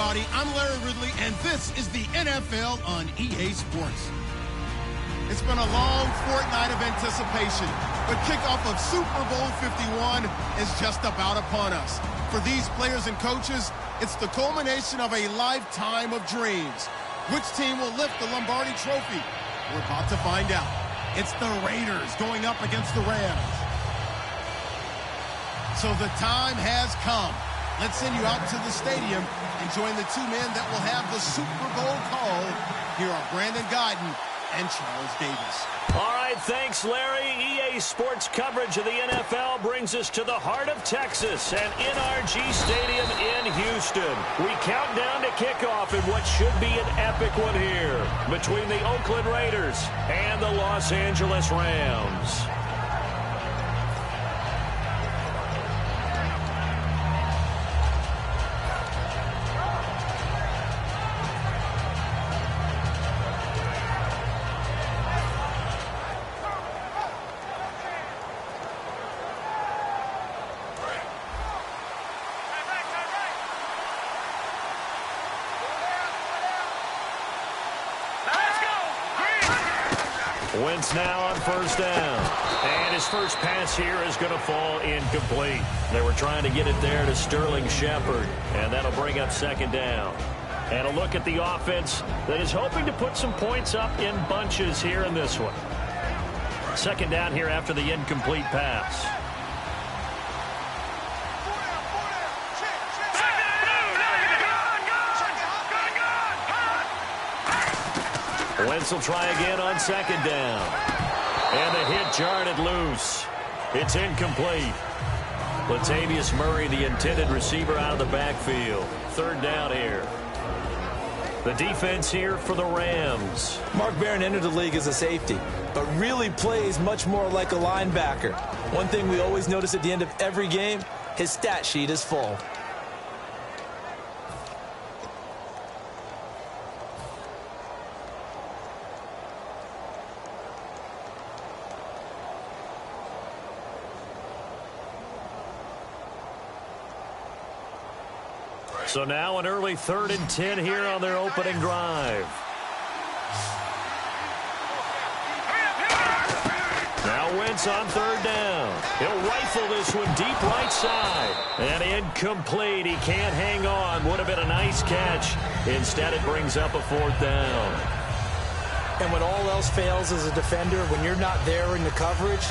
everybody. I'm Larry Ridley, and this is the NFL on EA Sports. It's been a long fortnight of anticipation, but kickoff of Super Bowl 51 is just about upon us. For these players and coaches, it's the culmination of a lifetime of dreams. Which team will lift the Lombardi Trophy? We're about to find out. It's the Raiders going up against the Rams. So the time has come. Let's send you out to the stadium and join the two men that will have the Super Bowl call. Here are Brandon Guyton and Charles Davis. All right, thanks, Larry. EA Sports coverage of the NFL brings us to the heart of Texas and NRG Stadium in Houston. We count down to kickoff in what should be an epic one here between the Oakland Raiders and the Los Angeles Rams. Wentz now on first down. And his first pass here is going to fall incomplete. They were trying to get it there to Sterling Shepard, and that'll bring up second down. And a look at the offense that is hoping to put some points up in bunches here in this one. Second down here after the incomplete pass. Wentz will try again on second down. And the hit jarred it loose. It's incomplete. Latavius Murray, the intended receiver, out of the backfield. Third down here. The defense here for the Rams. Mark Barron entered the league as a safety, but really plays much more like a linebacker. One thing we always notice at the end of every game, his stat sheet is full. So now an early 3rd and 10 here on their opening drive. Now Wentz on third down. He'll rifle this one deep right side. And incomplete. He can't hang on. Would have been a nice catch. Instead, it brings up a 4th down. And when all else fails as a defender, when you're not there in the coverage,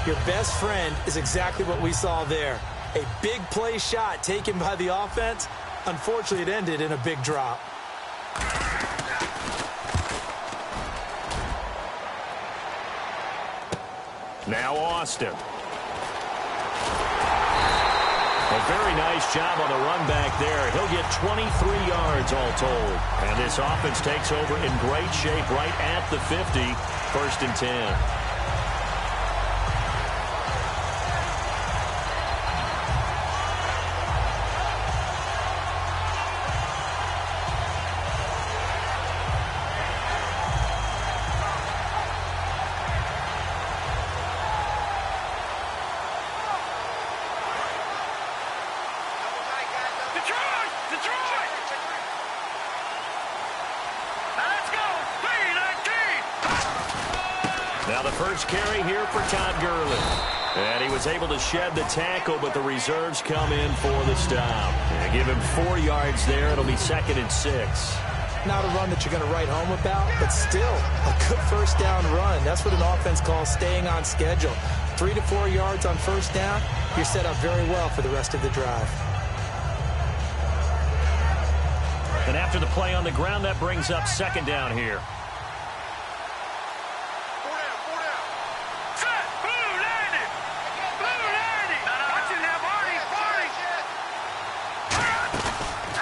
your best friend is exactly what we saw there. A big play shot taken by the offense. Unfortunately, it ended in a big drop. Now Austin. A very nice job on the run back there. He'll get 23 yards all told. And this offense takes over in great shape right at the 50. 1st and 10. Now the first carry here for Todd Gurley. And he was able to shed the tackle, but the reserves come in for the stop. And give him 4 yards there. It'll be 2nd and 6. Not a run that you're going to write home about, but still a good first down run. That's what an offense calls staying on schedule. 3 to 4 yards on first down, you're set up very well for the rest of the drive. And after the play on the ground, that brings up second down here.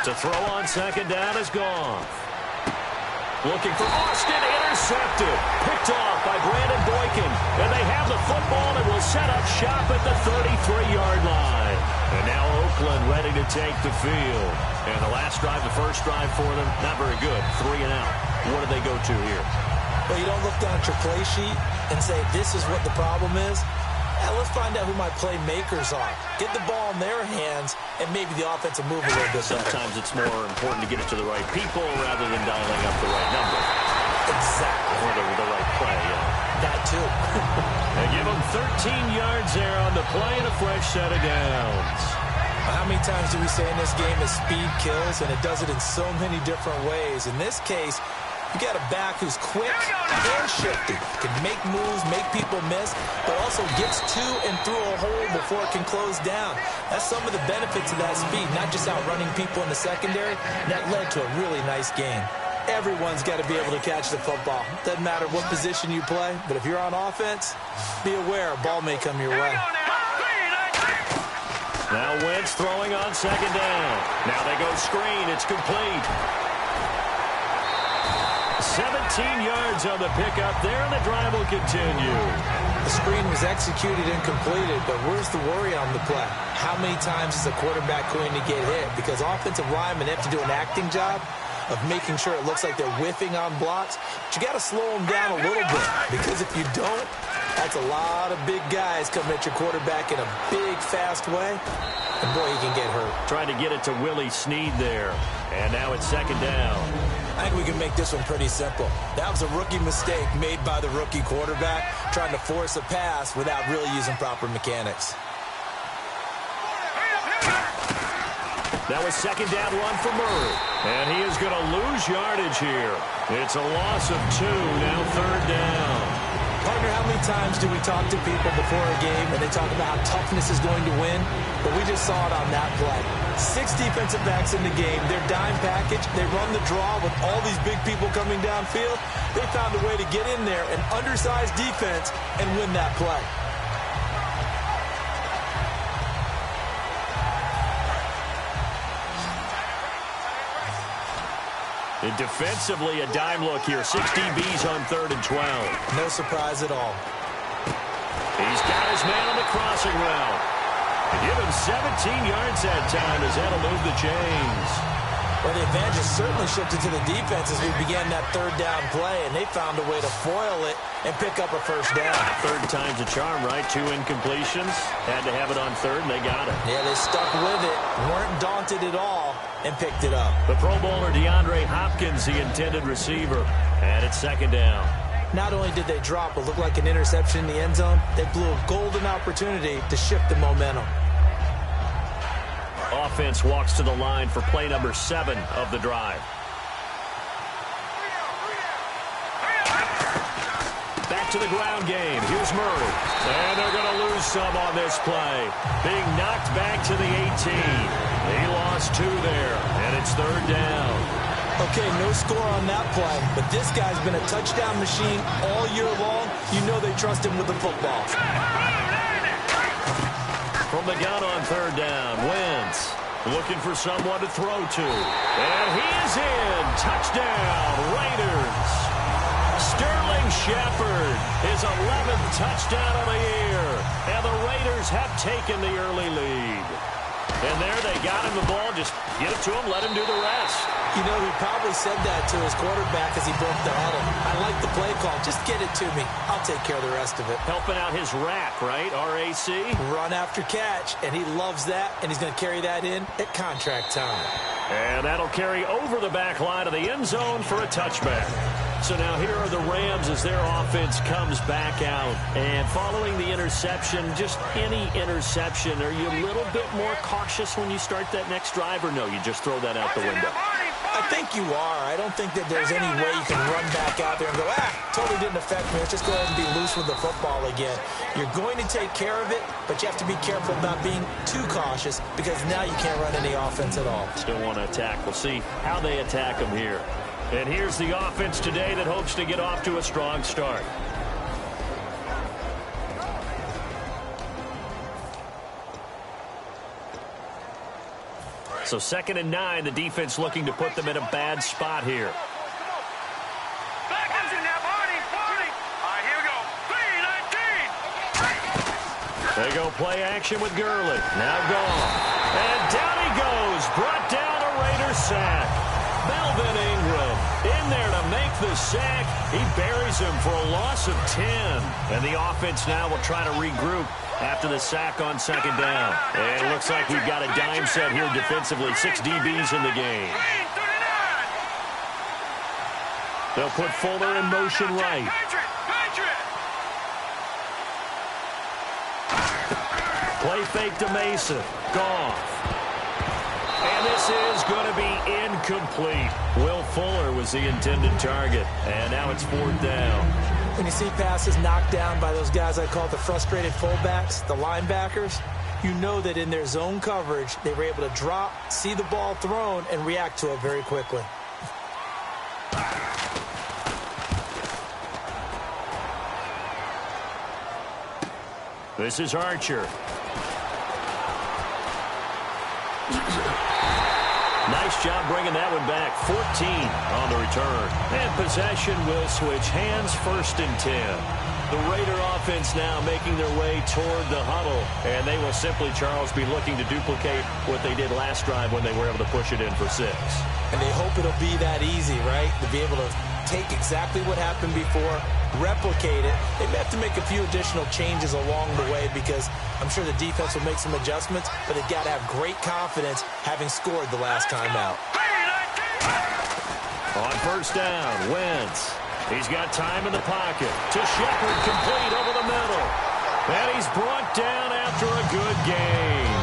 To throw on second down is gone. Looking for Austin, intercepted. Picked off by Brandon Boykin. And they have the football and will set up shop at the 33-yard line. And now Oakland ready to take the field. And the last drive, the first drive for them, not very good. 3 and out. What do they go to here? Well, you don't look down at your play sheet and say, this is what the problem is. let's find out who my playmakers are. Get the ball in their hands, and maybe the offense will move a little bit better. Sometimes it's more important to get it to the right people rather than dialing up the right number. Exactly. Or the right play, yeah. That too. They give them 13 yards there on the play and a fresh set of downs. How many times do we say in this game that speed kills, and it does it in so many different ways? In this case, you got a back who's quick and shifty, can make moves, make people miss, but also gets to and through a hole before it can close down. That's some of the benefits of that speed, not just outrunning people in the secondary. That led to a really nice game. Everyone's got to be able to catch the football. Doesn't matter what position you play, but if you're on offense, be aware a ball may come your way. Now Wentz throwing on second down. Now they go screen. It's complete. 17 yards on the pickup there, and the drive will continue. The screen was executed and completed, but where's the worry on the play? How many times is a quarterback going to get hit? Because offensive linemen have to do an acting job of making sure it looks like they're whiffing on blocks. But you got to slow them down a little bit, because if you don't, that's a lot of big guys coming at your quarterback in a big, fast way. And boy, he can get hurt. Trying to get it to Willie Snead there. And now it's second down. I think we can make this one pretty simple. That was a rookie mistake made by the rookie quarterback, trying to force a pass without really using proper mechanics. That was second down run for Murray. And he is going to lose yardage here. It's a loss of 2, now third down. Partner, how many times do we talk to people before a game and they talk about how toughness is going to win? But we just saw it on that play. 6 defensive backs in the game. Their dime package. They run the draw with all these big people coming downfield. They found a way to get in there, an undersized defense, and win that play. And defensively, a dime look here. 6 DBs on 3rd and 12. No surprise at all. He's got his man on the crossing route. Give him 17 yards that time as that'll move the chains. Well, the advantage has certainly shifted to the defense as we began that third down play, and they found a way to foil it and pick up a first down. Third time's a charm, right? 2 incompletions. Had to have it on 3rd, and they got it. Yeah, they stuck with it, weren't daunted at all, and picked it up. The Pro Bowler DeAndre Hopkins, the intended receiver, and it's second down. Not only did they drop what looked like an interception in the end zone, they blew a golden opportunity to shift the momentum. Offense walks to the line for play number 7 of the drive. Back to the ground game. Here's Murray. And they're going to lose some on this play. Being knocked back to the 18. He lost 2 there, and it's third down. Okay, no score on that play, but this guy's been a touchdown machine all year long. You know they trust him with the football. From the gun on third down, Wentz looking for someone to throw to. And he is in. Touchdown, Raiders. Sterling Shepard, his 11th touchdown of the year. And the Raiders have taken the early lead. And there they got him the ball. Just get it to him, let him do the rest. You know, he probably said that to his quarterback as he broke the huddle. I like the play call. Just get it to me. I'll take care of the rest of it. Helping out his RAC, right? R-A-C? Run after catch, and he loves that, and he's going to carry that in at contract time. And that'll carry over the back line of the end zone for a touchback. So now here are the Rams as their offense comes back out. And following the interception, just any interception, are you a little bit more cautious when you start that next drive, or no, you just throw that out the window? I think you are. I don't think that there's any way you can run back out there and go, totally didn't affect me. Let's just go ahead and be loose with the football again. You're going to take care of it, but you have to be careful about being too cautious because now you can't run any offense at all. Still want to attack. We'll see how they attack them here. And here's the offense today that hopes to get off to a strong start. So 2nd and 9, the defense looking to put them in a bad spot here. They go play action with Gurley. Now gone. And down he goes. Brought down a Raiders sack. Melvin Ingram in there to make the sack. He buries him for a loss of 10. And the offense now will try to regroup after the sack on second down. And it looks like we've got a dime set here defensively. 6 DBs in the game. They'll put Fuller in motion right. Play fake to Mason. Goff. And this is going to be incomplete. Will Fuller was the intended target. And now it's 4th down. When you see passes knocked down by those guys I call the frustrated fullbacks, the linebackers, you know that in their zone coverage, they were able to drop, see the ball thrown, and react to it very quickly. This is Archer. Nice job bringing that one back. 14 on the return. And possession will switch hands, 1st and 10. The Raider offense now making their way toward the huddle. And they will simply, Charles, be looking to duplicate what they did last drive when they were able to push it in for 6. And they hope it'll be that easy, right? To be able to take exactly what happened before, replicate it. They may have to make a few additional changes along the way because I'm sure the defense will make some adjustments, but they've got to have great confidence having scored the last time out. On 1st down, Wentz. He's got time in the pocket. To Shepard, complete over the middle. And he's brought down after a good game.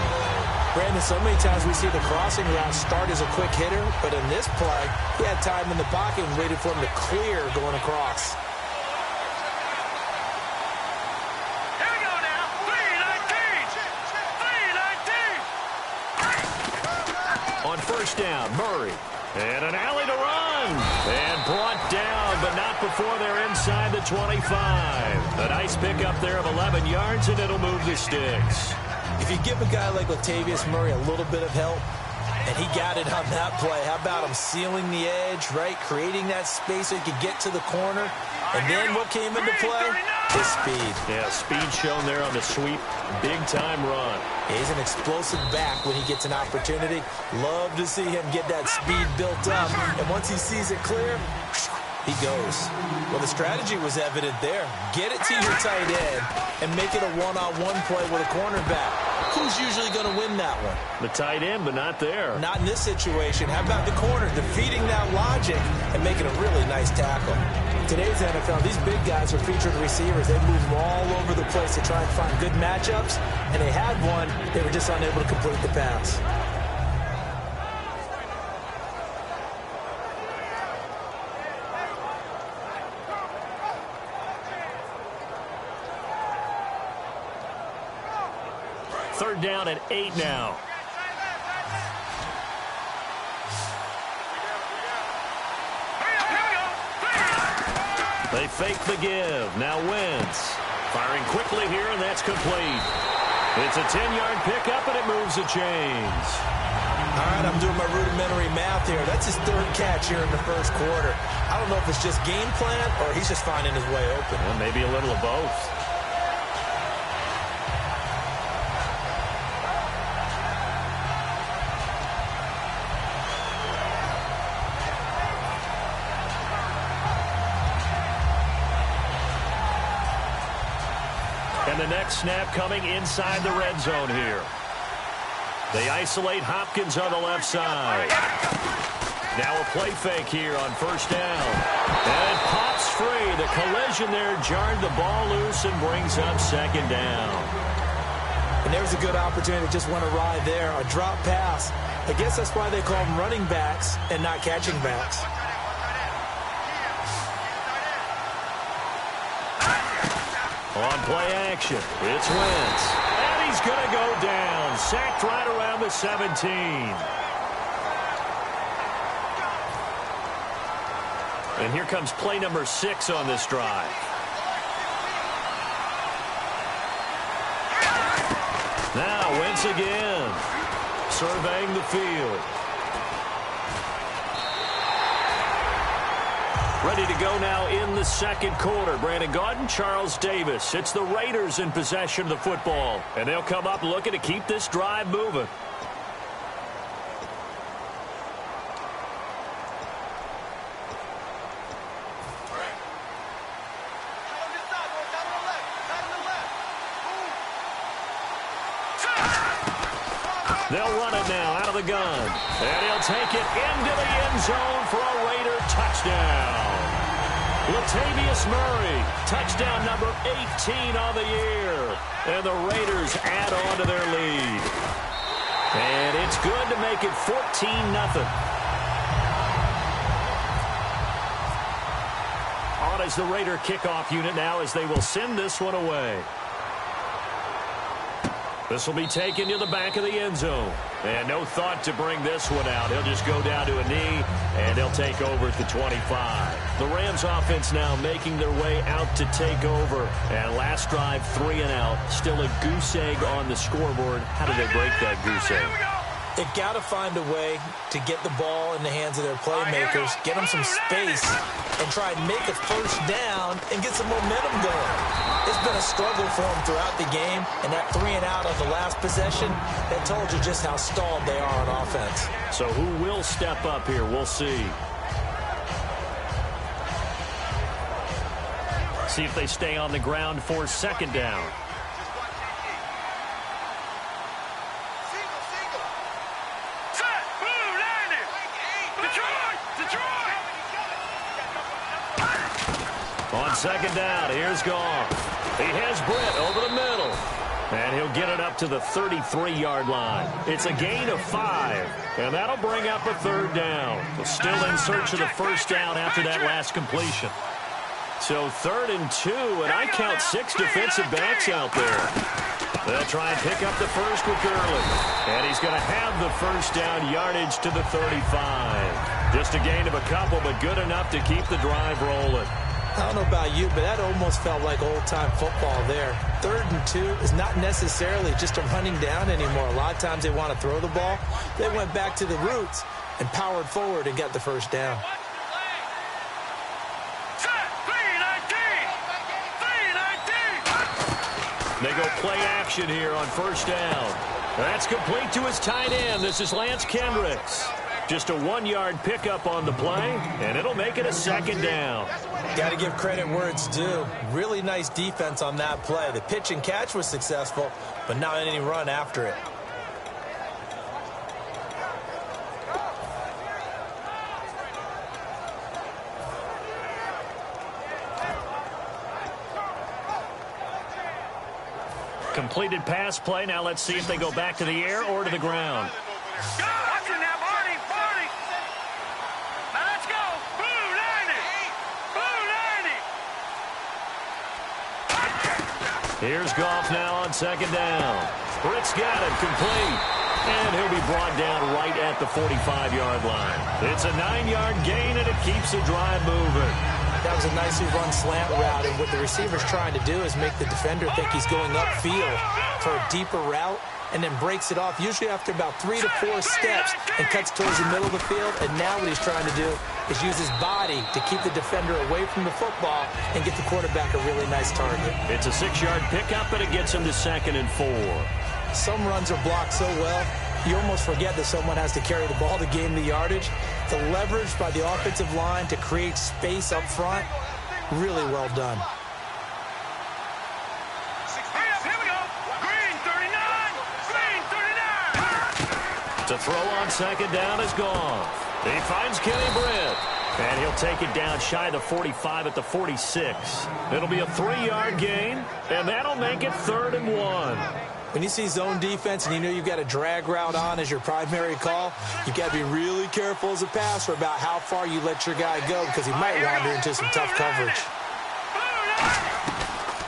Brandon, so many times we see the crossing route start as a quick hitter, but in this play, he had time in the pocket and waited for him to clear going across. Here we go now. 3-19. On 1st down, Murray. And an alley to run. And brought down, but not before they're inside the 25. A nice pickup there of 11 yards, and it'll move the sticks. If you give a guy like Latavius Murray a little bit of help, and he got it on that play, how about him sealing the edge, right? Creating that space so he could get to the corner. And then what came into play? His speed. Yeah, speed shown there on the sweep. Big-time run. He's an explosive back when he gets an opportunity. Love to see him get that speed built up. And once he sees it clear, he goes. Well, the strategy was evident there. Get it to your tight end and make it a one-on-one play with a cornerback. Who's usually going to win that one? The tight end, but not there. Not in this situation. How about the corner defeating that logic and making a really nice tackle? Today's NFL, these big guys are featured receivers. They move them all over the place to try and find good matchups, and they had one. They were just unable to complete the pass. Third down and 8 now. They fake the give. Now Wentz. Firing quickly here, and that's complete. It's a 10-yard pickup, and it moves the chains. All right, I'm doing my rudimentary math here. That's his 3rd catch here in the 1st quarter. I don't know if it's just game plan or he's just finding his way open. Well, maybe a little of both. And the next snap coming inside the red zone here. They isolate Hopkins on the left side. Now a play fake here on 1st down. And it pops free. The collision there jarred the ball loose and brings up 2nd down. And there's a good opportunity that just went awry there. A drop pass. I guess that's why they call them running backs and not catching backs. On play action, it's Wentz. And he's going to go down. Sacked right around the 17. And here comes play number 6 on this drive. Now Wentz again. Surveying the field. Ready to go now in the 2nd quarter. Brandon Gaudin, Charles Davis. It's the Raiders in possession of the football. And they'll come up looking to keep this drive moving. They'll run it now out of the gun. And he'll take it into the end zone for a Raider touchdown. Latavius Murray, touchdown number 18 on the year. And the Raiders add on to their lead. And it's good to make it 14-0. On as the Raider kickoff unit now as they will send this one away. This will be taken to the back of the end zone. And no thought to bring this one out. He'll just go down to a knee, and he'll take over at the 25. The Rams offense now making their way out to take over. And last drive, 3 and out. Still a goose egg on the scoreboard. How do they break that goose egg? They've got to find a way to get the ball in the hands of their playmakers, get them some space, and try and make a first down and get some momentum going. It's been a struggle for them throughout the game, and that 3 and out on the last possession, that told you just how stalled they are on offense. So who will step up here? We'll see. See if they stay on the ground for second down. On second down, here's Goff. He has Britt over the middle. And he'll get it up to the 33-yard line. It's a gain of 5. And that'll bring up a third down. But still in search of the first down after that last completion. So 3rd and 2, and I count 6 defensive backs out there. They'll try and pick up the first with Gurley. And he's going to have the first down yardage to the 35. Just a gain of a couple, but good enough to keep the drive rolling. I don't know about you, but that almost felt like old-time football there. 3rd and 2 is not necessarily just a running down anymore. A lot of times they want to throw the ball. They went back to the roots and powered forward and got the first down. They go play action here on first down. That's complete to his tight end. This is Lance Kendricks. Just a 1-yard pickup on the play, and it'll make it a second down. Got to give credit where it's due. Really nice defense on that play. The pitch and catch was successful, but not any run after it. Completed pass play. Now let's see if they go back to the air or to the ground. Go! Watch it now, Barney! Barney! Now let's go! Blue 90! Blue 90! Here's Goff now on second down. Britt's got it complete. And he'll be brought down right at the 45-yard line. It's a 9-yard gain, and it keeps the drive moving. That was a nicely run slant route, and what the receiver's trying to do is make the defender think he's going upfield for a deeper route, and then breaks it off, usually after about 3 to 4 steps, and cuts towards the middle of the field. And now what he's trying to do is use his body to keep the defender away from the football and get the quarterback a really nice target. It's a 6-yard pickup, and it gets him to 2nd and 4. Some runs are blocked so well, you almost forget that someone has to carry the ball to gain the yardage. The leverage by the offensive line to create space up front, really well done. Here we go! Green 39! Green 39! To throw on second down is gone. He finds Kenny Britt. And he'll take it down shy of the 45 at the 46. It'll be a 3-yard gain, and that'll make it 3rd and 1. When you see zone defense and you know you've got a drag route on as your primary call, you've got to be really careful as a passer about how far you let your guy go, because he might wander into some tough coverage.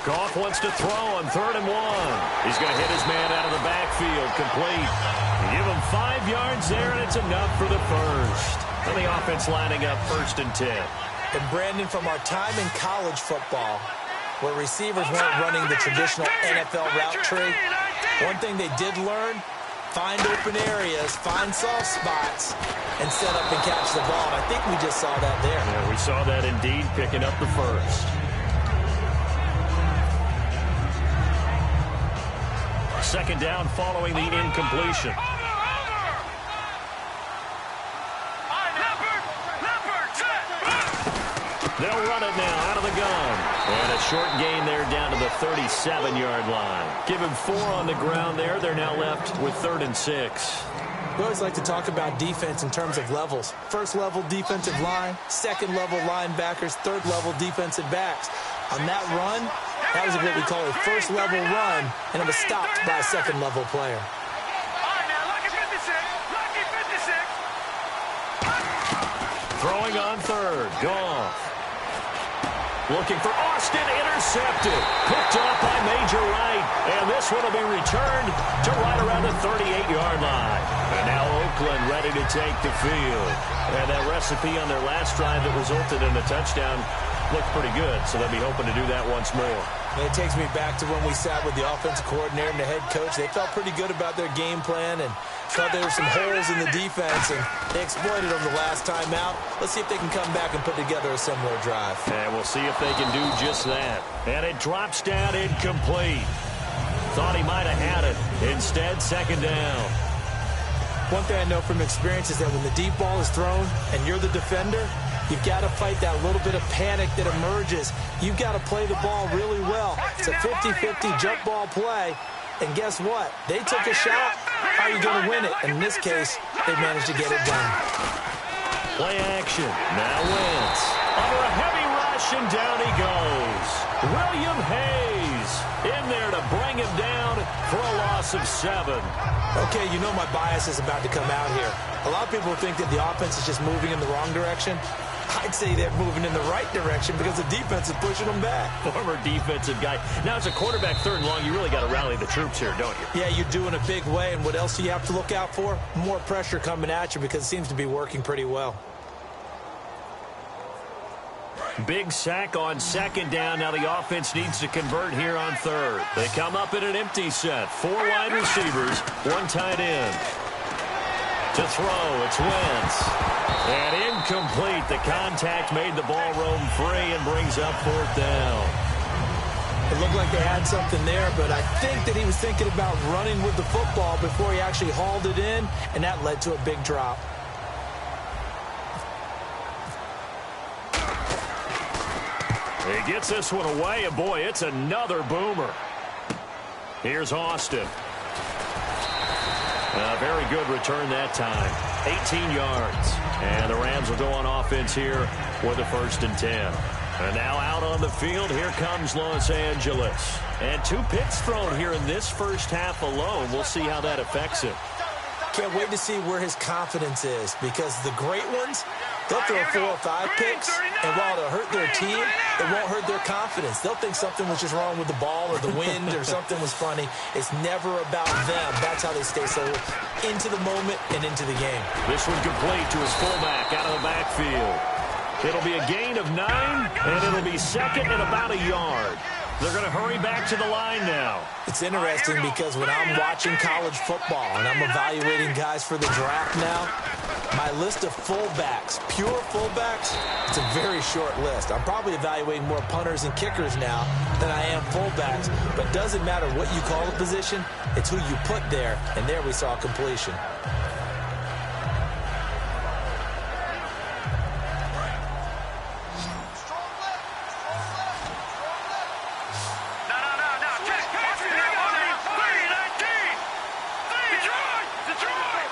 Goff wants to throw on 3rd and 1. He's going to hit his man out of the backfield, complete. Give him 5 yards there, and it's enough for the first. And the offense lining up 1st and 10. And Brandon, from our time in college football, where receivers weren't running the traditional NFL route tree, one thing they did learn, find open areas, find soft spots, and set up and catch the ball. And I think we just saw that there. Yeah, we saw that indeed, picking up the first. Second down following the incompletion. They'll run it now out of the gun. And a short gain there down to the 37-yard line. Give him 4 on the ground there. They're now left with 3rd and 6. We always like to talk about defense in terms of levels. First level defensive line, second level linebackers, third level defensive backs. On that run, that was what we call a first level run, and it was stopped by a second level player. Throwing on 3rd, Goff. Looking for Austin, intercepted. Picked off by Major Wright. And this one will be returned to right around the 38-yard line. And now Oakland ready to take the field. And that recipe on their last drive that resulted in a touchdown looked pretty good, so they'll be hoping to do that once more. And it takes me back to when we sat with the offensive coordinator and the head coach. They felt pretty good about their game plan and thought there were some holes in the defense, and they exploited them the last time out. Let's see if they can come back and put together a similar drive. And we'll see if they can do just that. And it drops down incomplete. Thought he might have had it. Instead, 2nd down. One thing I know from experience is that when the deep ball is thrown and you're the defender, you've got to fight that little bit of panic that emerges. You've got to play the ball really well. It's a 50-50 jump ball play. And guess what? They took a shot. How are you going to win it? And in this case, they managed to get it done. Play action. Now Wentz. Under a heavy rush, and down he goes. William Hayes in there to bring him down for a loss of 7. Okay, you know my bias is about to come out here. A lot of people think that the offense is just moving in the wrong direction. I'd say they're moving in the right direction because the defense is pushing them back. Former defensive guy. Now, as a quarterback 3rd and long, you really got to rally the troops here, don't you? Yeah, you do in a big way. And what else do you have to look out for? More pressure coming at you because it seems to be working pretty well. Big sack on 2nd down. Now the offense needs to convert here on 3rd. They come up in an empty set. 4 wide receivers, 1 tight end. To throw, it's Wentz. And incomplete. The contact made the ball roam free and brings up 4th down. It looked like they had something there, but I think that he was thinking about running with the football before he actually hauled it in, and that led to a big drop. He gets this one away, and boy, it's another boomer. Here's Austin. A very good return that time. 18 yards. And the Rams will go on offense here with a 1st and 10. And now out on the field, here comes Los Angeles. And 2 picks thrown here in this first half alone. We'll see how that affects him. Can't wait to see where his confidence is, because the great ones, they'll throw 4 or 5 picks, and while it'll hurt their team, it won't hurt their confidence. They'll think something was just wrong with the ball or the wind or something was funny. It's never about them. That's how they stay so into the moment and into the game. This one complete to his fullback out of the backfield. It'll be a gain of 9, and it'll be 2nd and about a yard. They're going to hurry back to the line now. It's interesting because when I'm watching college football and I'm evaluating guys for the draft now, my list of fullbacks, pure fullbacks, it's a very short list. I'm probably evaluating more punters and kickers now than I am fullbacks. But it doesn't matter what you call the position, it's who you put there. And there we saw completion.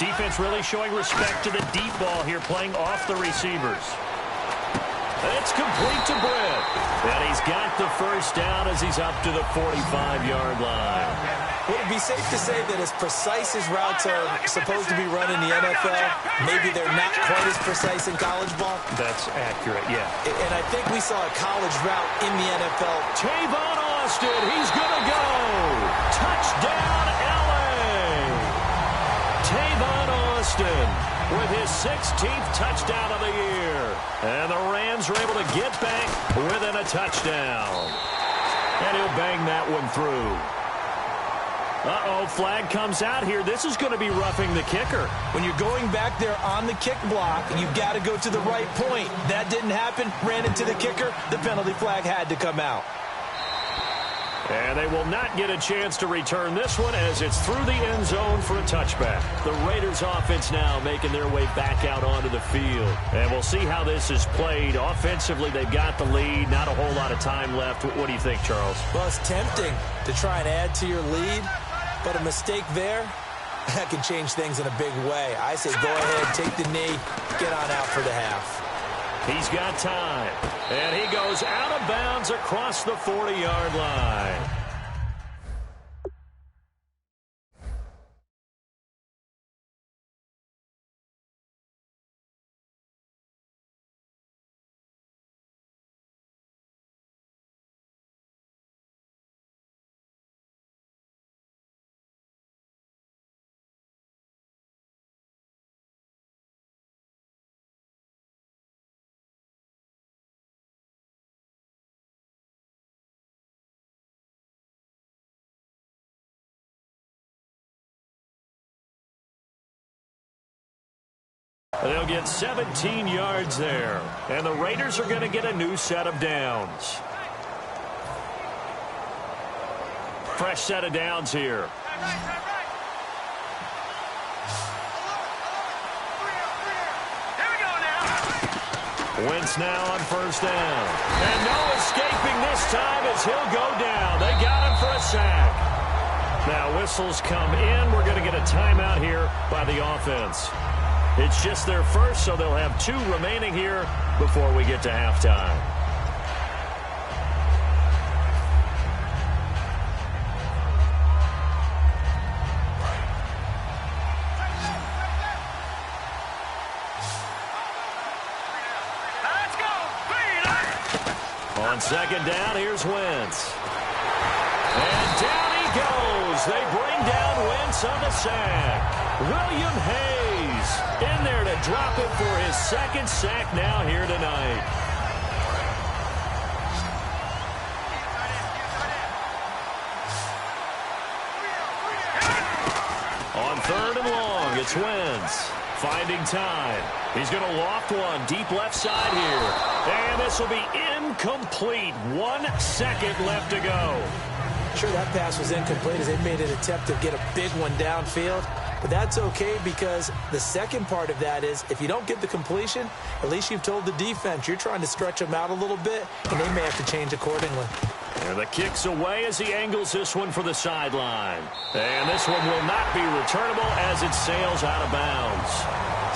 Defense really showing respect to the deep ball here, playing off the receivers. It's complete to Britt. And he's got the 1st down as he's up to the 45-yard line. Would it be safe to say that as precise as routes are supposed to be run in the NFL, maybe they're not quite as precise in college ball? That's accurate, yeah. And I think we saw a college route in the NFL. Tavon Austin, he's going to go. Touchdown, L.A. Tavon Austin with his 16th touchdown of the year. And the Rams are able to get back within a touchdown. And he'll bang that one through. Uh-oh, flag comes out here. This is going to be roughing the kicker. When you're going back there on the kick block, you've got to go to the right point. That didn't happen. Ran into the kicker. The penalty flag had to come out. And they will not get a chance to return this one as it's through the end zone for a touchback. The Raiders offense now making their way back out onto the field. And we'll see how this is played. Offensively, they've got the lead. Not a whole lot of time left. What do you think, Charles? Well, it's tempting to try and add to your lead, but a mistake there, that can change things in a big way. I say go ahead, take the knee, get on out for the half. He's got time. And he goes out of bounds across the 40-yard line. They'll get 17 yards there. And the Raiders are going to get a new set of downs. Fresh set of downs here. Here we go now. Wentz now on first down. And no escaping this time as he'll go down. They got him for a sack. Now whistles come in. We're going to get a timeout here by the offense. It's just their first, so they'll have 2 remaining here before we get to halftime. Let's go. On second down, here's Wentz. And down he goes. They bring down Wentz on the sack. William Hayes in there to drop it for his second sack now here tonight. On third and long, it's Wentz. Finding time. He's going to loft one deep left side here. And this will be incomplete. 1 second left to go. Sure, that pass was incomplete as they made an attempt to get a big one downfield. But that's okay because the second part of that is if you don't get the completion, at least you've told the defense you're trying to stretch them out a little bit, and they may have to change accordingly. And the kick's away as he angles this one for the sideline. And this one will not be returnable as it sails out of bounds.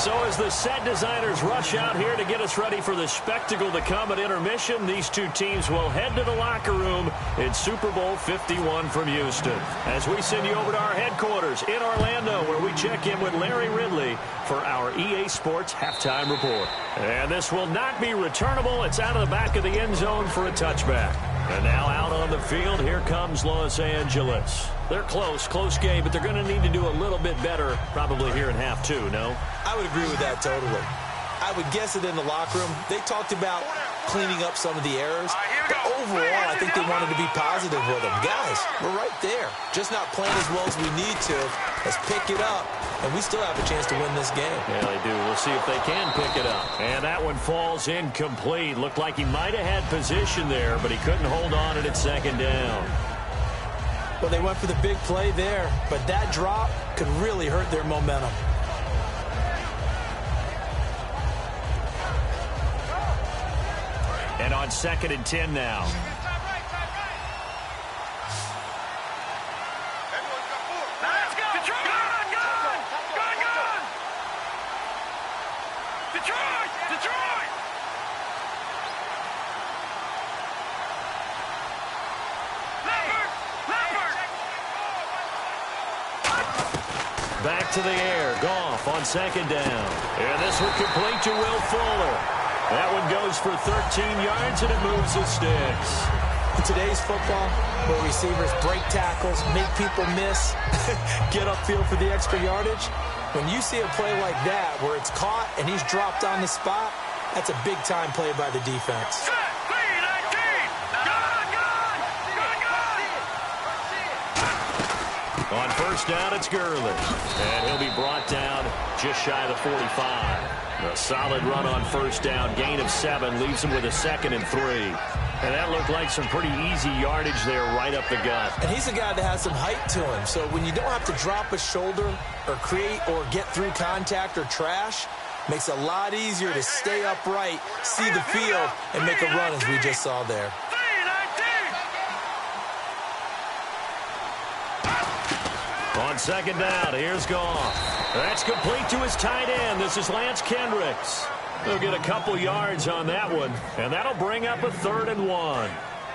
So as the set designers rush out here to get us ready for the spectacle to come at intermission, these 2 teams will head to the locker room in Super Bowl 51 from Houston. As we send you over to our headquarters in Orlando, where we check in with Larry Ridley for our EA Sports halftime report. And this will not be returnable. It's out of the back of the end zone for a touchback. And now out on the field, here comes Los Angeles. They're close game, but they're going to need to do a little bit better probably here in half 2, no? I would agree with that totally. I would guess it in the locker room. They talked about cleaning up some of the errors. But overall, I think they wanted to be positive with them. Guys, we're right there. Just not playing as well as we need to. Let's pick it up, and we still have a chance to win this game. Yeah, they do. We'll see if they can pick it up. And that one falls incomplete. Looked like he might have had position there, but he couldn't hold on at second down. Well, they went for the big play there, but that drop could really hurt their momentum. And on 2nd and 10 now. Let's go. Detroit. Gun. Detroit. Leopard. Back to the air. Goff on 2nd down. And this one complete to Will Fuller. That one goes for 13 yards, and it moves the sticks. In today's football, where receivers break tackles, make people miss, get upfield for the extra yardage, when you see a play like that where it's caught and he's dropped on the spot, that's a big-time play by the defense. Set. On first down, it's Gurley. And he'll be brought down just shy of the 45. A solid run on first down. Gain of 7 leaves him with a 2nd and 3. And that looked like some pretty easy yardage there right up the gut. And he's a guy that has some height to him. So when you don't have to drop a shoulder or create or get through contact or trash, makes it a lot easier to stay upright, see the field, and make a run as we just saw there. On second down, here's Goff. That's complete to his tight end. This is Lance Kendricks. They'll get a couple yards on that one, and that'll bring up a 3rd and 1.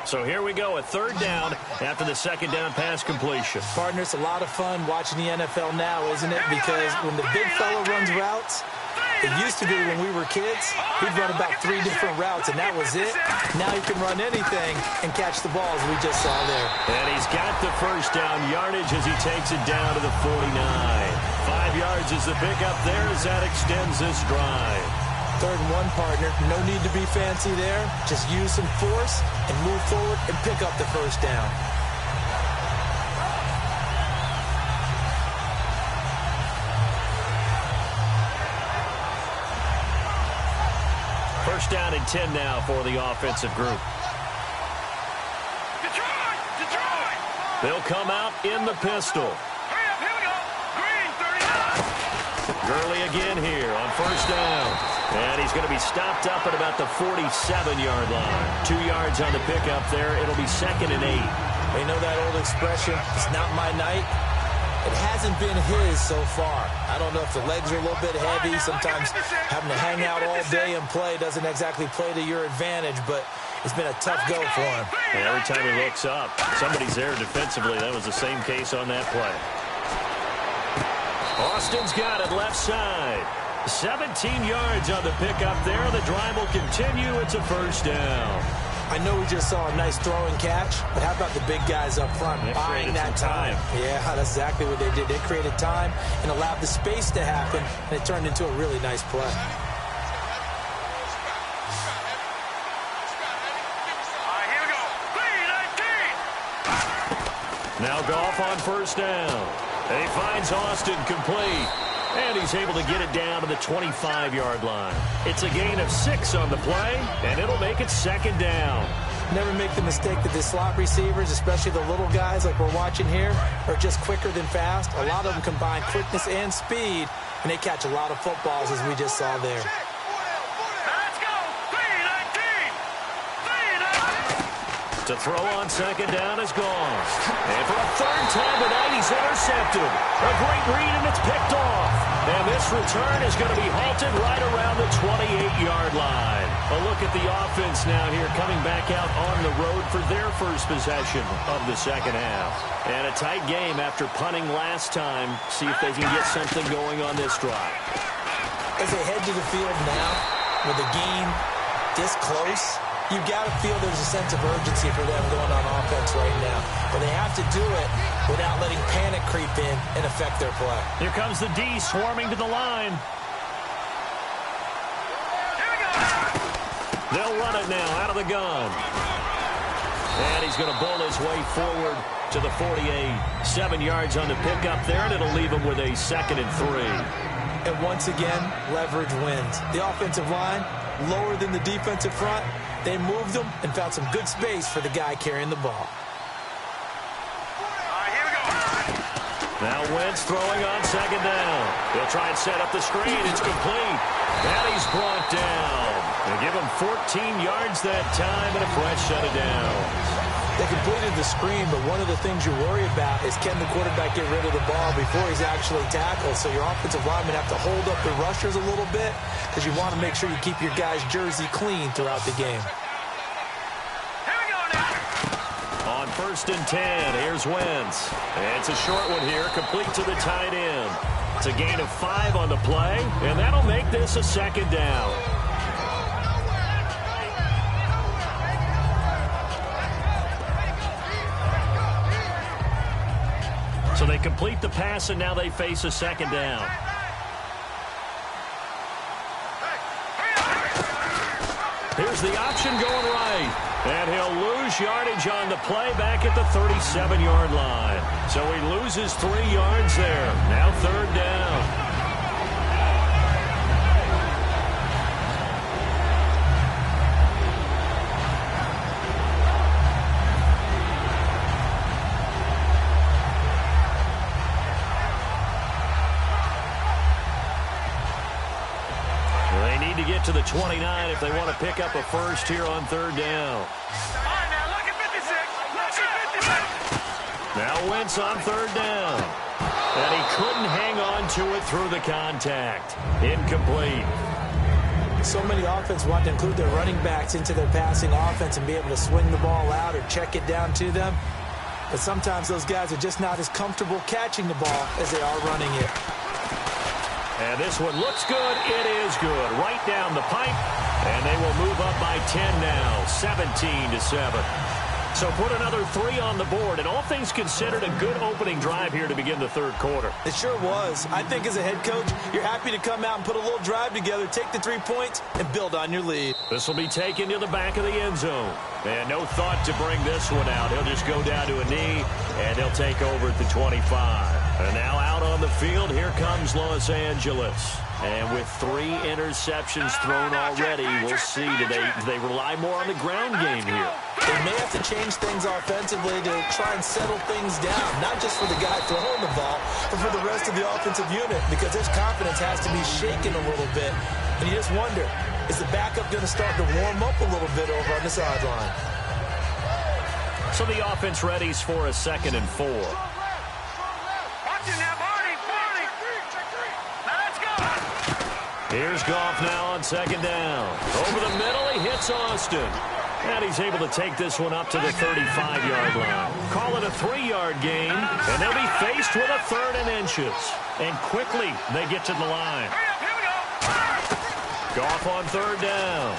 So here we go, a 3rd down after the second down pass completion. Partner, it's a lot of fun watching the NFL now, isn't it? Because when the big fella runs routes, it used to be when we were kids, he'd run about 3 different routes, and that was it. Now he can run anything and catch the ball, as we just saw there. And he's got the first down yardage as he takes it down to the 49. 5 yards is the pickup there as that extends this drive. 3rd and 1, partner. No need to be fancy there. Just use some force and move forward and pick up the first down. First down and 10 now for the offensive group. Detroit! They'll come out in the pistol. Hurry up, here we go. Green, 39. Gurley again here on first down. And he's going to be stopped up at about the 47-yard line. 2 yards on the pickup there. It'll be 2nd and 8. You know that old expression, it's not my night? It hasn't been his so far. I don't know if the legs are a little bit heavy. Sometimes having to hang out all day and play doesn't exactly play to your advantage, but it's been a tough go for him. And every time he looks up, somebody's there defensively. That was the same case on that play. Austin's got it left side. 17 yards on the pickup there. The drive will continue. It's a first down. I know we just saw a nice throw and catch, but how about the big guys up front buying that time? Yeah, that's exactly what they did. They created time and allowed the space to happen, and it turned into a really nice play. Here we go. 3-19. Now Goff on first down. He finds Austin complete. And he's able to get it down to the 25-yard line. It's a gain of 6 on the play, and it'll make it 2nd down. Never make the mistake that the slot receivers, especially the little guys like we're watching here, are just quicker than fast. A lot of them combine quickness and speed, and they catch a lot of footballs, as we just saw there. Let's go. 3-19. To throw on second down is gone. And for a 3rd time tonight, he's intercepted. A great read, and it's picked off. And this return is going to be halted right around the 28-yard line. A look at the offense now here coming back out on the road for their first possession of the second half. And a tight game after punting last time. See if they can get something going on this drive. As they head to the field now, with the game this close, you've got to feel there's a sense of urgency for them going on offense right now. But they have to do it without letting panic creep in and affect their play. Here comes the D swarming to the line. They'll run it now out of the gun. And he's going to bowl his way forward to the 48. 7 yards on the pickup there, and it'll leave him with a 2nd and 3. And once again, leverage wins. The offensive line, lower than the defensive front. They moved them and found some good space for the guy carrying the ball. Here we go. Now Wentz throwing on second down. He'll try and set up the screen. It's complete. And he's brought down. They give him 14 yards that time and a fresh set of downs. They completed the screen, but one of the things you worry about is can the quarterback get rid of the ball before he's actually tackled? So your offensive linemen have to hold up the rushers a little bit because you want to make sure you keep your guy's jersey clean throughout the game. Here we go now. On 1st and 10, here's Wentz. And it's a short one here, complete to the tight end. It's a gain of 5 on the play, and that'll make this a 2nd down. So they complete the pass, and now they face a 2nd down. Here's the option going right. And he'll lose yardage on the play back at the 37-yard line. So he loses 3 yards there. Now 3rd down. to get to the 29 if they want to pick up a first here on third down. All right, now look at 56. Look at 56. Now Wentz on third down. And he couldn't hang on to it through the contact. Incomplete. So many offenses want to include their running backs into their passing offense and be able to swing the ball out or check it down to them. But sometimes those guys are just not as comfortable catching the ball as they are running it. And this one looks good. It is good. Right down the pipe. And they will move up by 10 now, 17-7. So put another 3 on the board, and all things considered, a good opening drive here to begin the third quarter. It sure was. I think as a head coach, you're happy to come out and put a little drive together, take the 3 points, and build on your lead. This will be taken to the back of the end zone. And no thought to bring this one out. He'll just go down to a knee, and he'll take over at the 25. And now out on the field, here comes Los Angeles. And with 3 interceptions thrown already, we'll see. Do they rely more on the ground game here? They may have to change things offensively to try and settle things down, not just for the guy throwing the ball, but for the rest of the offensive unit, because his confidence has to be shaken a little bit. And you just wonder, is the backup going to start to warm up a little bit over on the sideline? So the offense readies for a 2nd and 4. Here's Goff now on 2nd down. Over the middle, he hits Austin. And he's able to take this one up to the 35-yard line. Call it a 3-yard gain, and they'll be faced with a 3rd and inches. And quickly, they get to the line. Goff on 3rd down.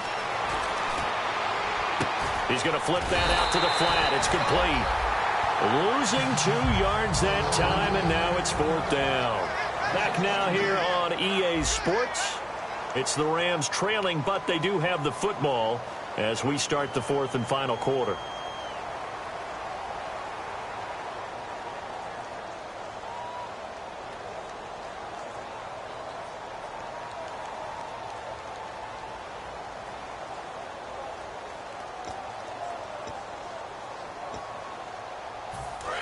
He's going to flip that out to the flat. It's complete. Losing 2 yards that time, and now it's 4th down. Back now here on EA Sports. It's the Rams trailing, but they do have the football as we start the 4th and final quarter.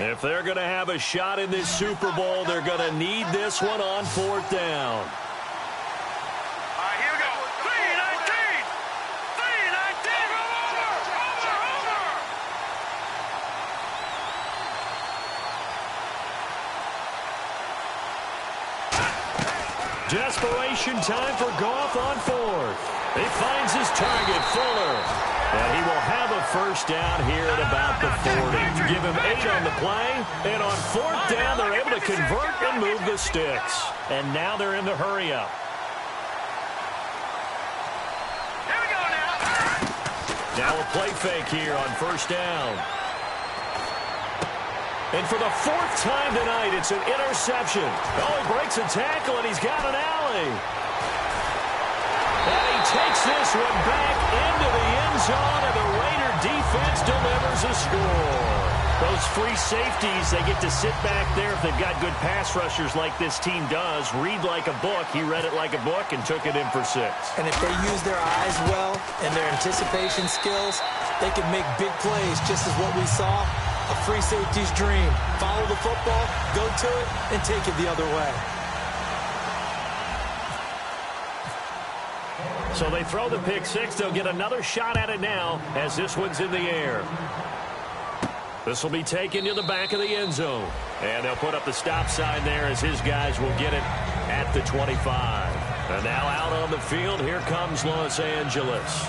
If they're going to have a shot in this Super Bowl, they're going to need this one on 4th down. Desperation time for Goff on 4th. He finds his target, Fuller. And he will have a first down here at about the 40. Give him 8 on the play. And on 4th down, they're able to convert and move the sticks. And now they're in the hurry-up. Here we go now. Now a play fake here on 1st down. And for the 4th time tonight, it's an interception. Oh, he breaks a tackle, and he's got an alley. And he takes this one back into the end zone, and the Raider defense delivers a score. Those free safeties, they get to sit back there if they've got good pass rushers like this team does. Read like a book. He read it like a book and took it in for 6. And if they use their eyes well and their anticipation skills, they can make big plays, just as what we saw. A free safety's dream. Follow the football, go to it, and take it the other way. So they throw the pick 6. They'll get another shot at it now as this one's in the air. This will be taken to the back of the end zone. And they'll put up the stop sign there as his guys will get it at the 25. And now out on the field, here comes Los Angeles.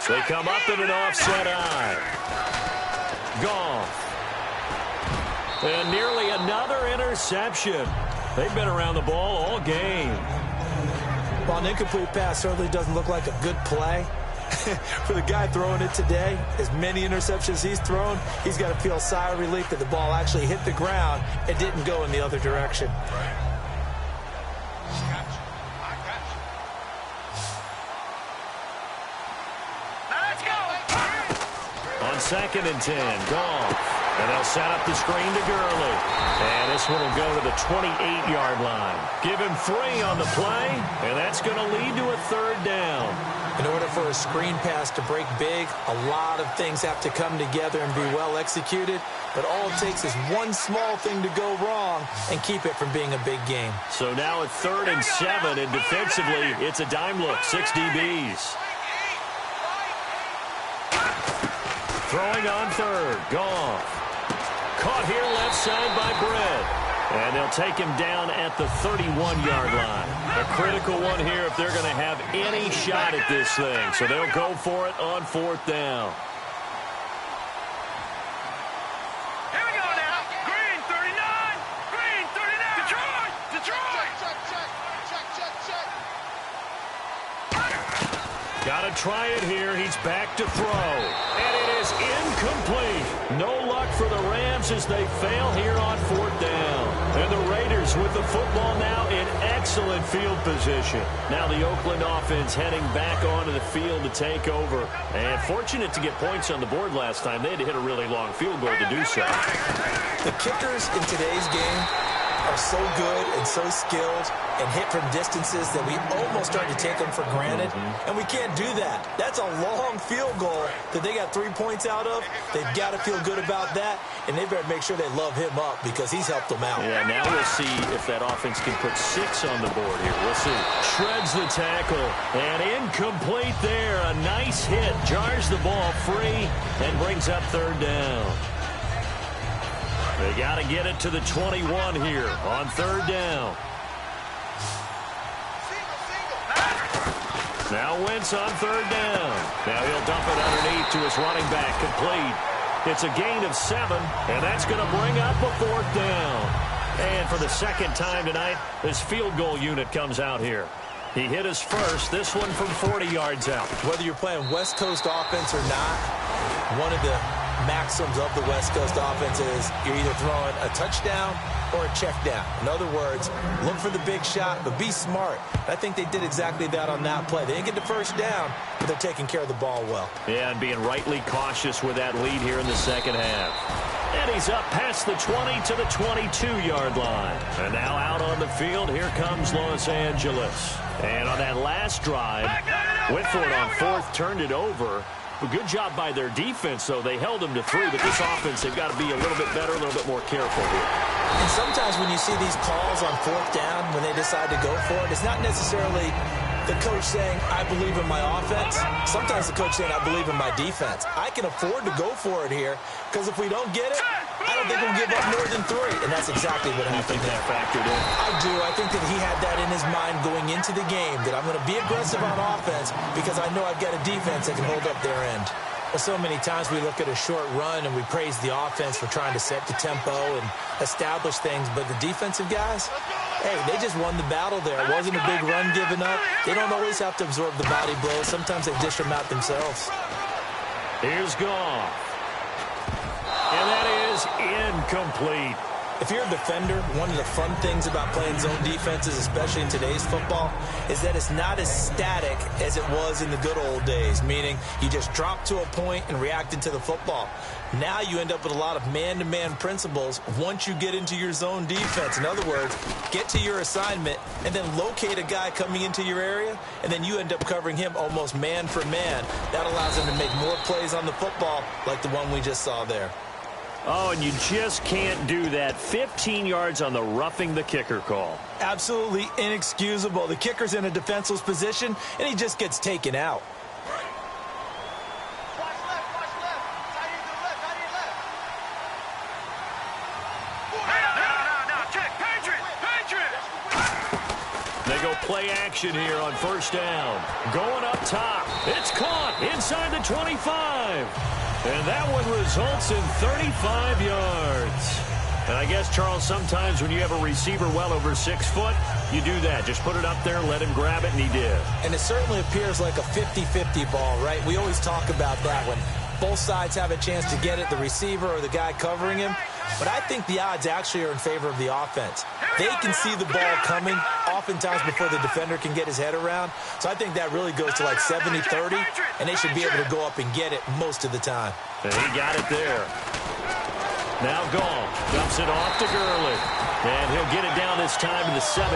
They come up in an offset eye. Goff. And nearly another interception. They've been around the ball all game. Well, an incomplete pass certainly doesn't look like a good play. For the guy throwing it today, as many interceptions he's thrown, he's got to feel a sigh of relief that the ball actually hit the ground and didn't go in the other direction. On 2nd and 10, Goff. And they'll set up the screen to Gurley. And this one will go to the 28-yard line. Give him 3 on the play, and that's going to lead to a 3rd down. In order for a screen pass to break big, a lot of things have to come together and be well executed. But all it takes is one small thing to go wrong and keep it from being a big game. So now at 3rd and 7, and defensively, it's a dime look, 6 DBs. Throwing on 3rd, Goff. Caught here left side by Brett. And they'll take him down at the 31-yard line. A critical one here if they're going to have any shot at this thing. So they'll go for it on 4th down. Here we go now. Green 39. Green 39. Detroit. Detroit. Check. Got to try it here. He's back to throw. And it is incomplete. No luck for the Rams as they fail here on 4th down. And the Raiders with the football now in excellent field position. Now the Oakland offense heading back onto the field to take over. And fortunate to get points on the board last time. They had to hit a really long field goal to do so. The kickers in today's game are so good and so skilled and hit from distances that we almost start to take them for granted. And we can't do that. That's a long field goal that they got 3 points out of. They've got to feel good about that, and they better make sure they love him up because he's helped them out. Yeah, now we'll see if that offense can put 6 on the board here. We'll see. Shreds the tackle, and incomplete there. A nice hit. Jars the ball free and brings up 3rd down. They got to get it to the 21 here on 3rd down. Now Wentz on 3rd down. Now he'll dump it underneath to his running back, complete. It's a gain of 7, and that's going to bring up a 4th down. And for the 2nd time tonight, this field goal unit comes out here. He hit his first, this one from 40 yards out. Whether you're playing West Coast offense or not, one of the maxims of the West Coast offense is you're either throwing a touchdown or a check down. In other words, look for the big shot, but be smart. I think they did exactly that on that play. They didn't get the first down, but they're taking care of the ball well. Yeah, and being rightly cautious with that lead here in the 2nd half. And he's up past the 20 to the 22-yard line. And now out on the field, here comes Los Angeles. And on that last drive, went for it on 4th, turned it over. A good job by their defense, though. They held them to 3, but this offense, they've got to be a little bit better, a little bit more careful here. And sometimes when you see these calls on 4th down, when they decide to go for it, it's not necessarily the coach saying, I believe in my offense. Sometimes the coach saying, I believe in my defense. I can afford to go for it here, because if we don't get it, I don't think we'll give up more than 3. And that's exactly what happened there. That factored in? I do. I think that he had that in his mind going into the game, that I'm going to be aggressive on offense because I know I've got a defense that can hold up their end. Well, so many times we look at a short run and we praise the offense for trying to set the tempo and establish things, but the defensive guys, hey, they just won the battle there. It wasn't a big run given up. They don't always have to absorb the body blows. Sometimes they dish them out themselves. Here's Goff. And that is incomplete. If you're a defender, one of the fun things about playing zone defenses, especially in today's football, is that it's not as static as it was in the good old days, meaning you just drop to a point and reacted to the football. Now you end up with a lot of man-to-man principles once you get into your zone defense. In other words, get to your assignment and then locate a guy coming into your area, and then you end up covering him almost man for man. That allows them to make more plays on the football like the one we just saw there. Oh, and you just can't do that. 15 yards on the roughing the kicker call. Absolutely inexcusable. The kicker's in a defenseless position, and he just gets taken out. They go play action here on 1st down. Going up top. It's caught inside the 25. And that one results in 35 yards. And I guess, Charles, sometimes when you have a receiver well over 6 foot, you do that. Just put it up there, let him grab it, and he did. And it certainly appears like a 50-50 ball, right? We always talk about that when both sides have a chance to get it, the receiver or the guy covering him. But I think the odds actually are in favor of the offense. They can see the ball coming oftentimes before the defender can get his head around. So I think that really goes to like 70-30, and they should be able to go up and get it most of the time. And he got it there. Now Goff dumps it off to Gurley. And he'll get it down this time to the 17.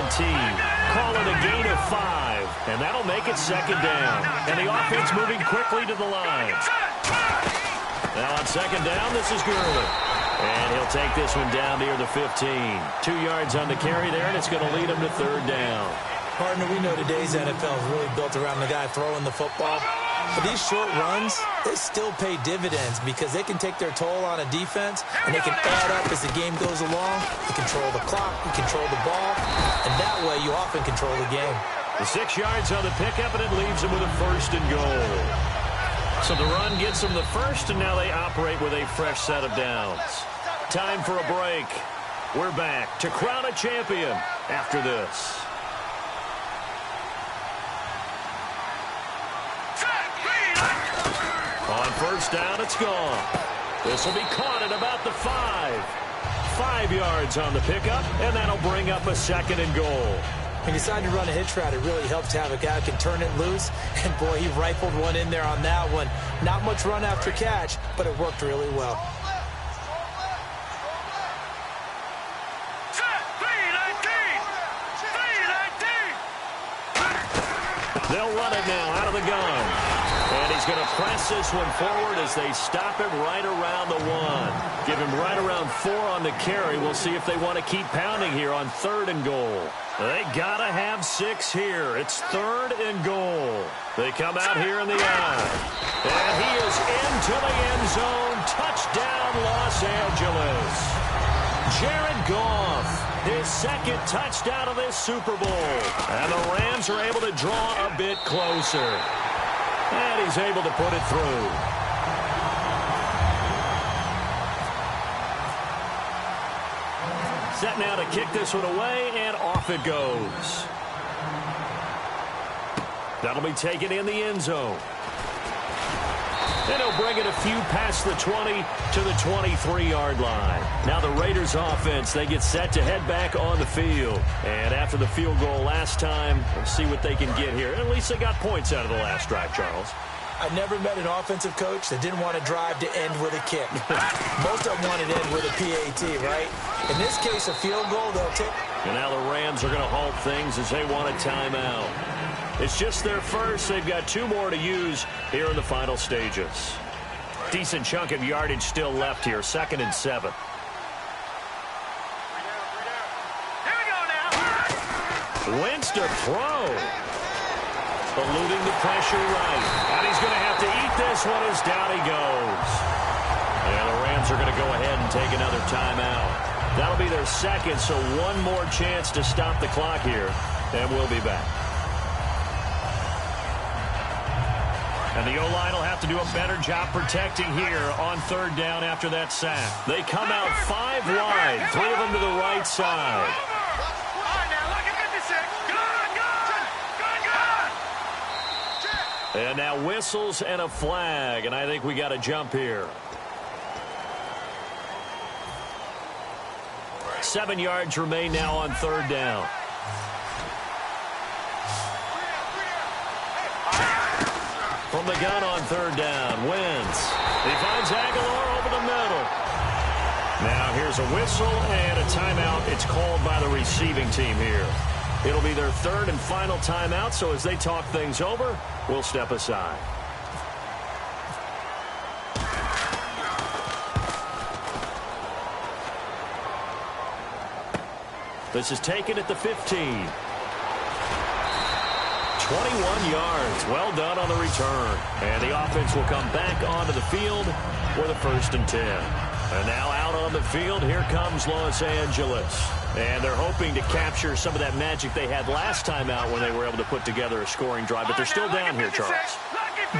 Call it a gain of 5. And that'll make it second down. And the offense moving quickly to the line. Now on second down, this is Gurley. And he'll take this one down near the 15. 2 yards on the carry there, and it's going to lead him to third down. Partner, we know today's NFL is really built around the guy throwing the football. But these short runs, they still pay dividends because they can take their toll on a defense, and they can add up as the game goes along. You control the clock, you control the ball, and that way you often control the game. The 6 yards on the pickup, and it leaves him with a first and goal. So the run gets them the first, and now they operate with a fresh set of downs. Time for a break. We're back to crown a champion after this. On first down, it's gone. This will be caught at about the 5. 5 yards on the pickup, and that'll bring up a second and goal. When you decide to run a hitch route, it really helps to have a guy who can turn it loose. And, boy, he rifled one in there on that one. Not much run after catch, but it worked really well. They'll run it now out of the gun. And he's going to press this one forward as they stop him right around the 1. Give him right around 4 on the carry. We'll see if they want to keep pounding here on third and goal. They got to have 6 here. It's third and goal. They come out here in the eye. And he is into the end zone. Touchdown, Los Angeles. Jared Goff, his second touchdown of this Super Bowl. And the Rams are able to draw a bit closer. And he's able to put it through. Set now to kick this one away, and off it goes. That'll be taken in the end zone. And he'll bring it a few past the 20 to the 23-yard line. Now the Raiders offense, they get set to head back on the field. And after the field goal last time, we'll see what they can get here. At least they got points out of the last drive, Charles. I never met an offensive coach that didn't want to drive to end with a kick. Most of them wanted to end with a PAT, right? In this case, a field goal, they'll take. And now the Rams are going to halt things as they want a timeout. It's just their first. They've got 2 more to use here in the final stages. Decent chunk of yardage still left here. 2nd and 7. Here we go now. Wentz to throw. Eluding the pressure right. And he's going to have to eat this one as down he goes. And the Rams are going to go ahead and take another timeout. That'll be their second, so 1 more chance to stop the clock here. And we'll be back. And the O-line will have to do a better job protecting here on third down after that sack. They come out 5 wide, 3 of them to the right side. All right, now look at 56. Good. And now whistles and a flag, and I think we got a jump here. 7 yards remain now on third down. From the gun on third down, Wentz. He finds Aguilar over the middle. Now here's a whistle and a timeout. It's called by the receiving team here. It'll be their 3rd and final timeout, so as they talk things over, we'll step aside. This is taken at the 15. 21 yards. Well done on the return. And the offense will come back onto the field with a 1st and 10. And now out on the field, here comes Los Angeles. And they're hoping to capture some of that magic they had last time out when they were able to put together a scoring drive. But they're still down here, Charles.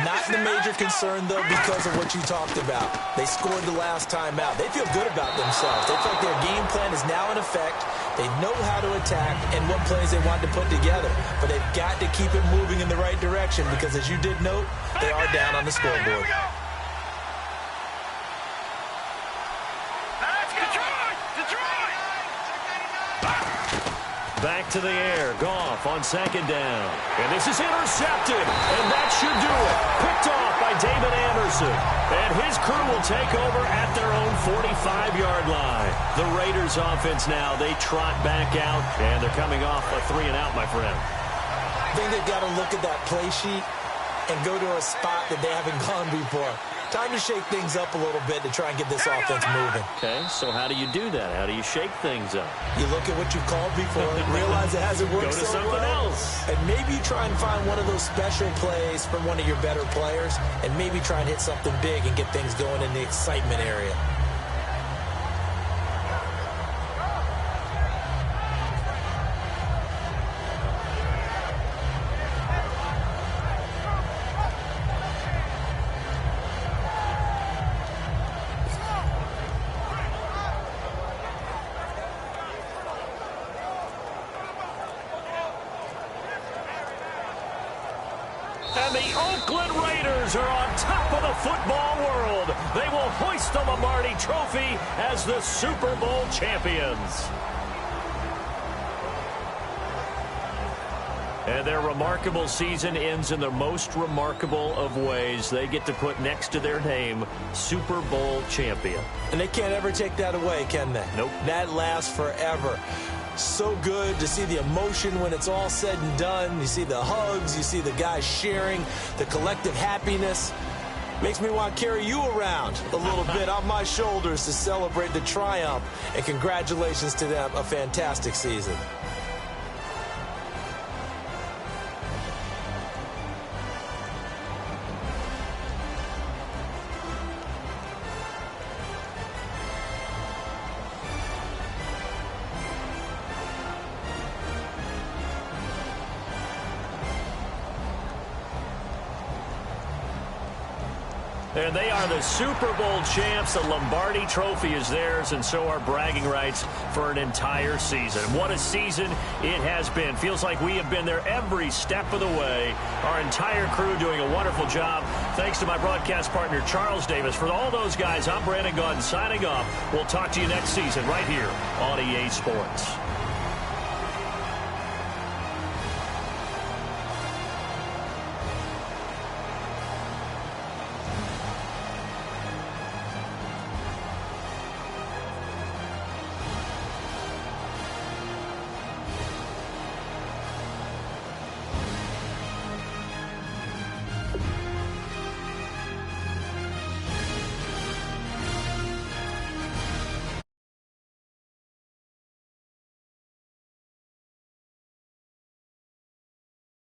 Not the major concern, though, because of what you talked about. They scored the last time out. They feel good about themselves. They feel like their game plan is now in effect. They know how to attack and what plays they want to put together. But they've got to keep it moving in the right direction because, as you did note, they are down on the scoreboard. Back to the air. Goff on second down. And this is intercepted. And that should do it. Picked off by David Anderson. And his crew will take over at their own 45-yard line. The Raiders offense now, they trot back out. And they're coming off a 3-and-out, my friend. I think they've got to look at that play sheet and go to a spot that they haven't gone before. Time to shake things up a little bit to try and get this offense moving. Okay, so how do you do that? How do you shake things up? You look at what you've called before and realize it hasn't worked so well. Go to something else. And maybe you try and find one of those special plays from one of your better players and maybe try and hit something big and get things going in the excitement area. And the Oakland Raiders are on top of the football world. They will hoist the Lombardi Trophy as the Super Bowl champions. And their remarkable season ends in the most remarkable of ways. They get to put next to their name, Super Bowl champion. And they can't ever take that away, can they? Nope. That lasts forever. So good to see the emotion when it's all said and done. You see the hugs, you see the guys sharing, the collective happiness. Makes me want to carry you around a little bit on my shoulders to celebrate the triumph. And congratulations to them, a fantastic season. And they are the Super Bowl champs. The Lombardi Trophy is theirs, and so are bragging rights for an entire season. What a season it has been. Feels like we have been there every step of the way. Our entire crew doing a wonderful job. Thanks to my broadcast partner, Charles Davis. For all those guys, I'm Brandon Gaudin signing off. We'll talk to you next season right here on EA Sports.